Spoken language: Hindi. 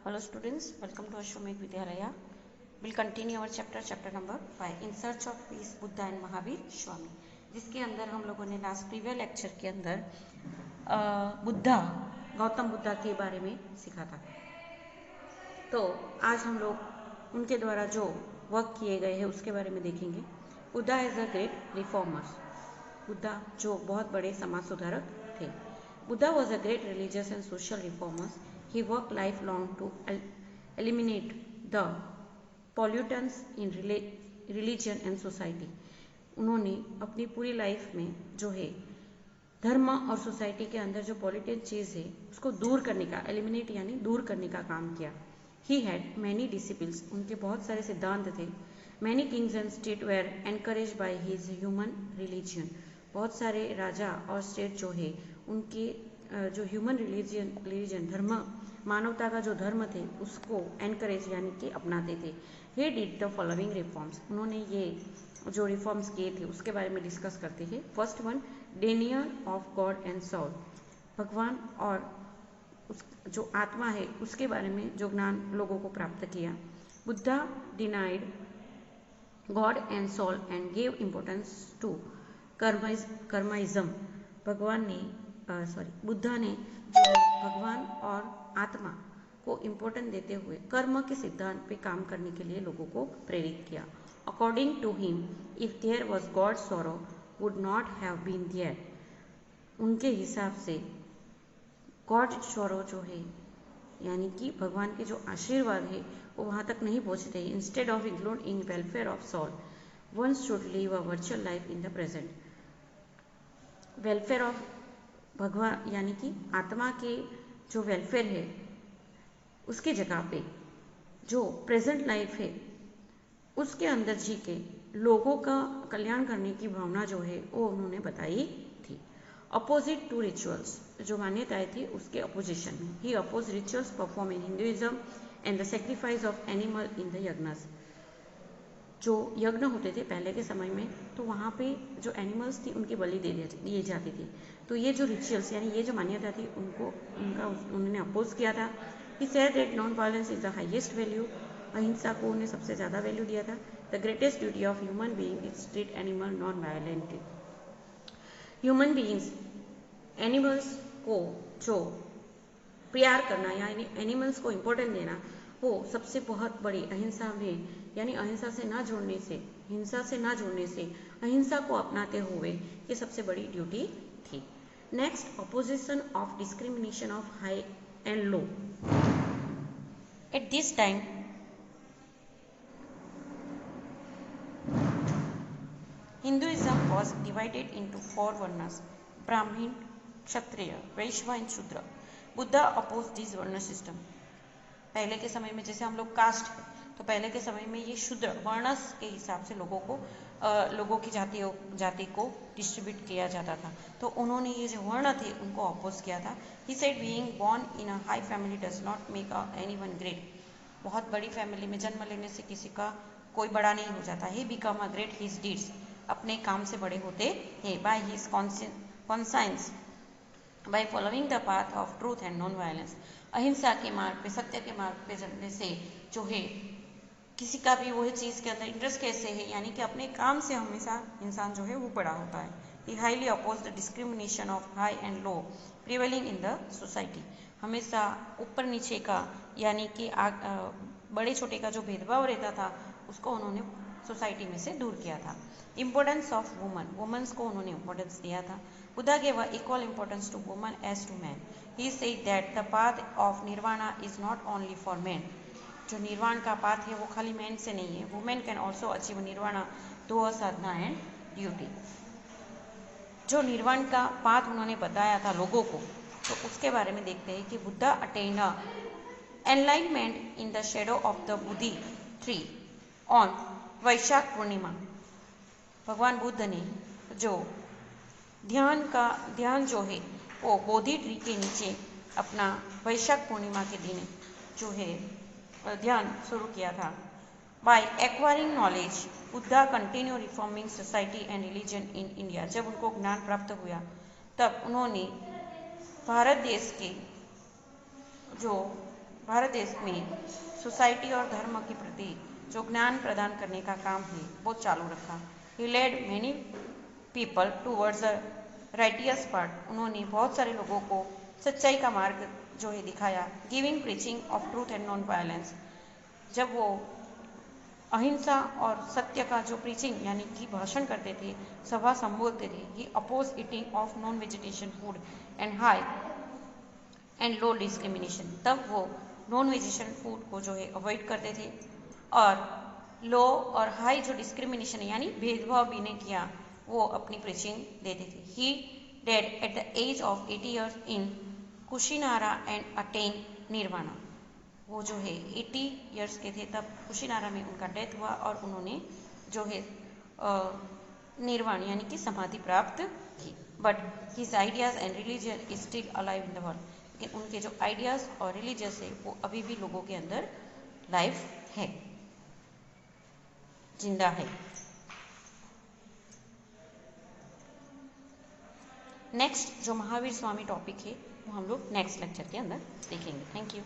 Hello students, welcome to Ashwamedh Vidyalaya. We'll continue our chapter number 5 In Search of Peace, Buddha and Mahavir Swami, जिसके अंदर हम लोगों ने लास्ट प्रीवियस लेक्चर के अंदर बुद्धा गौतम बुद्धा के बारे में सीखा था। तो आज हम लोग उनके द्वारा जो वर्क किए गए हैं उसके बारे में देखेंगे। Buddha is a great reformers, Buddha जो बहुत बड़े समाज सुधारक थे। Buddha was a great religious and social reformers. He worked lifelong to eliminate the pollutants in religion and society. उन्होंने अपनी पूरी लाइफ में जो है धर्म और सोसाइटी के अंदर जो पॉल्यूटेंट चीज़ है उसको दूर करने का, एलिमिनेट यानी दूर करने का काम किया. He had many disciples, उनके बहुत सारे सिद्धांत थे. Many kings and states were encouraged by his human religion. बहुत सारे राजा और स्टेट जो है उनके जो ह्यूमन रिलीजन धर्म, मानवता का जो धर्म थे उसको एनकरेज यानी कि अपनाते थे. He did the following reforms, उन्होंने ये जो रिफॉर्म्स किए थे उसके बारे में डिस्कस करते हैं. First one, denial of God and soul, भगवान और उस जो आत्मा है उसके बारे में जो ज्ञान लोगों को प्राप्त किया. Buddha denied god and soul and gave importance to karmaism, भगवान ने बुद्धा ने जो भगवान और आत्मा को इम्पोर्टेंट देते हुए कर्म के सिद्धांत पे काम करने के लिए लोगों को प्रेरित किया. According to him, if there was God sorrow would not have been there, उनके हिसाब से गॉड सॉरो जो है यानी कि भगवान के जो आशीर्वाद है वो वहाँ तक नहीं पहुँचते. Instead of include in welfare of soul, one should live a virtual life in the present. Welfare of भगवान यानी कि आत्मा के जो वेलफेयर है उसके जगह पे जो प्रेजेंट लाइफ है उसके अंदर जी के लोगों का कल्याण करने की भावना जो है वो उन्होंने बताई थी. अपोजिट टू रिचुअल्स, जो मान्यताएं थी उसके अपोजिशन में. He oppose rituals perform in Hinduism and the sacrifice of animal in the yajnas. जो यज्ञ होते थे पहले के समय में तो वहाँ पे जो एनिमल्स थी उनकी बलि दिए जाती थी. तो ये जो रिचुअल्स यानी ये जो मान्यता थी उन्होंने अपोज किया था. He said that non violence is the highest value, अहिंसा को उन्हें सबसे ज़्यादा वैल्यू दिया था. The greatest duty of human being is treat animal non violently. Human beings animals को जो प्यार करना यानी एनिमल्स को इम्पोर्टेंट देना वो सबसे बहुत बड़ी अहिंसा में यानी अहिंसा से ना जुड़ने से, हिंसा से ना जुड़ने से अहिंसा को अपनाते हुए ये सबसे बड़ी ड्यूटी थी. Next, opposition of discrimination of high and low. At this time Hinduism was divided into 4 varnas: Brahmin, Kshatriya, Vaishya and Shudra. Buddha opposed this varna system. पहले के समय में जैसे हम लोग कास्ट है तो पहले के समय में ये शूद्र वर्ण के हिसाब से लोगों की जाति को डिस्ट्रीब्यूट किया जाता था. तो उन्होंने ये जो वर्ण थे उनको अपोज किया था. He said being born in a high family does not make anyone great. बहुत बड़ी फैमिली में जन्म लेने से किसी का कोई बड़ा नहीं हो जाता. He become a great his deeds, अपने काम से बड़े होते हैं. By his conscience, by following the path of truth and non violence, अहिंसा के मार्ग पे, सत्य के मार्ग पे चलने से जो है किसी का भी वही चीज़ के अंदर इंटरेस्ट कैसे है यानी कि अपने काम से हमेशा इंसान जो है वो बड़ा होता है. He highly oppose the discrimination of high and low prevailing in the society. हमेशा ऊपर नीचे का यानी कि बड़े छोटे का जो भेदभाव रहता था उसको उन्होंने सोसाइटी में से दूर किया था. इम्पोर्टेंस ऑफ वुमेन्स को उन्होंने इम्पोर्टेंस दिया था. Buddha gave equal importance to women as to men. He said that the path of nirvana is not only for men. जो निर्वाण का पाथ है वो खाली मैन से नहीं है. Women can also achieve nirvana through a sadhana and duty. जो निर्वाण का पाथ उन्होंने बताया था लोगों को तो उसके बारे में देखते हैं कि Buddha attain enlightenment in the shadow of the बुद्धि ट्री ऑन वैशाख पूर्णिमा. भगवान बुद्ध ने जो ध्यान जो है वो बोधि ट्री के नीचे अपना वैशाख पूर्णिमा के दिन जो है ध्यान शुरू किया था. By acquiring knowledge Buddha continue reforming society and religion in India. जब उनको ज्ञान प्राप्त हुआ तब उन्होंने भारत देश के जो भारत देश में सोसाइटी और धर्म के प्रति जो ज्ञान प्रदान करने का काम है वो चालू रखा। He led many people towards the righteous path, उन्होंने बहुत सारे लोगों को सच्चाई का मार्ग जो है दिखाया। Giving preaching of truth and non violence, जब वो अहिंसा और सत्य का जो प्रीचिंग यानी कि भाषण करते थे, सभा संबोधते थे। He oppose eating of non vegetarian food and high and low discrimination, तब वो नॉन वेजिटेरियन फूड को जो है अवॉइड करते थे और लो और हाई जो डिस्क्रिमिनेशन यानी भेदभाव भी नहीं किया, वो अपनी प्रीचिंग देते थे। He died at the age of 80 years in Kushinara and attain nirvana, वो जो है 80 years के थे तब कुशीनारा में उनका डेथ हुआ और उन्होंने जो है निर्वाण यानी कि समाधि प्राप्त की। But his ideas and religion is still alive in the world, लेकिन उनके जो आइडियाज और रिलीजियस है वो अभी भी लोगों के अंदर लाइव है, जिंदा है। नेक्स्ट जो महावीर स्वामी टॉपिक है वो हम लोग नेक्स्ट लेक्चर के अंदर देखेंगे। Thank you.